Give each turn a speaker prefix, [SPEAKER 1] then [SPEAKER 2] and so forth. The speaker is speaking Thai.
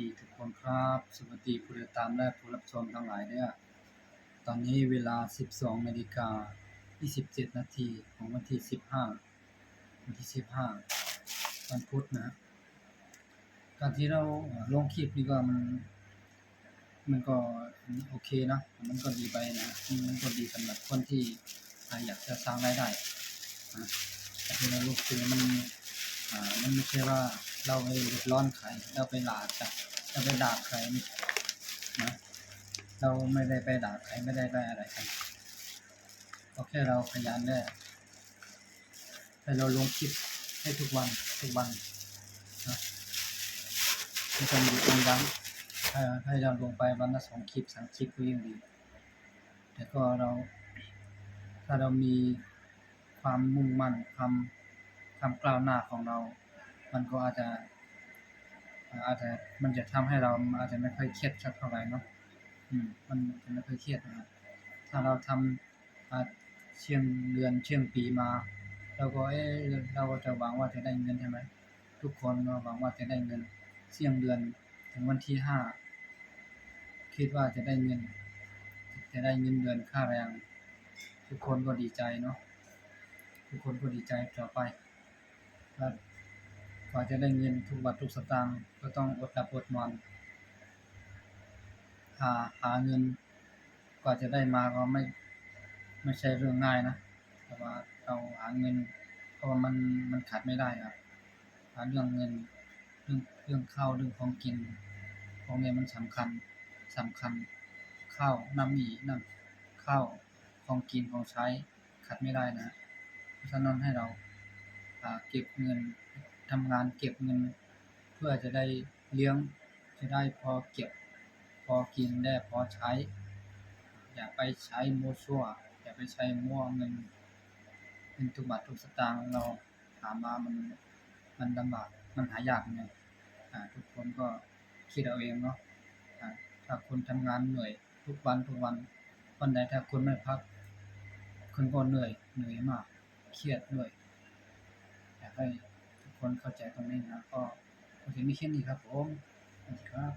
[SPEAKER 1] ดีทุกคนครับสวัสดีผู้ติดตามและผู้รับชมทั้งหลายเด้อตอนนี้เวลา 12:27 นาทีของวันที่ 15 วันพุธนะการที่เราลงคลิปนี่ก็มันก็โอเคนะมันก็ดีไปนะมันก็ดีสำหรับคนที่อยากจะสร้างรายได้นะแต่ที่เราลงคือมันไม่ใช่ว่าเราไปเดือดร้อนใครเราไปด่าใครนะเราไม่ได้ไปด่าใครไม่ได้ไปอะไรใครก็แค่เราขยันและให้เราลงคลิปให้ทุกวันนะไม่ต้องหยุดยั้งให้เราลงไปวันละ2คลิป3คลิปก็ยังดีแต่ก็ถ้าเรามีความมุ่งมั่นความกล้าวหน้าของเรามันก็อาจจะมันจะทำให้เราอาจจะไม่ค่อยเครียดสักเท่าไหร่เนาะมันจะไม่ค่อยเครียดนะครับถ้าเราทำเชี่ยงเดือนเชี่ยงปีมาเราก็จะหวังว่าจะได้เงินใช่ไหมทุกคนก็หวังว่าจะได้เงินเชี่ยงเดือนถึงวันที่5คิดว่าจะได้เงินเดือนค่าแรงทุกคนก็ดีใจเนาะทุกคนก็ดีใจต่อไปแล้วกว่าจะได้เงินทุกบาททุกสตางค์ก็ต้องอดหลับอดนอนหาเงินกว่าจะได้มาก็ไม่ใช่เรื่องง่ายนะแต่ว่าเราหาเงินเพราะว่ามันขาดไม่ได้ครับเรื่องเงินเรื่องข้าวเรื่องของกินพวกนี้มันสำคัญข้าวน้ำข้าวของกินของใช้ขาดไม่ได้นะเพราะฉะนั้นให้เราเก็บเงินทำงานเก็บเงินเพื่อจะได้เลี้ยงจะได้พอเก็บพอกินได้พอใช้อย่าไปใช้มั่วซั่วอย่าไปใช้มั่วเงินทุกบาททุกสตางค์เราหามามันลำบากมันหายากไงทุกคนก็คิดเอาเองเนาะถ้าคุณทำงานเหนื่อยทุกวันใดถ้าคุณไม่พักคุณก็เหนื่อยมากเครียดด้วยอยากให้ทุกคนเข้าใจตรงนี้นะก็คงจะมีแค่นี้ครับผมสวัสดีครับ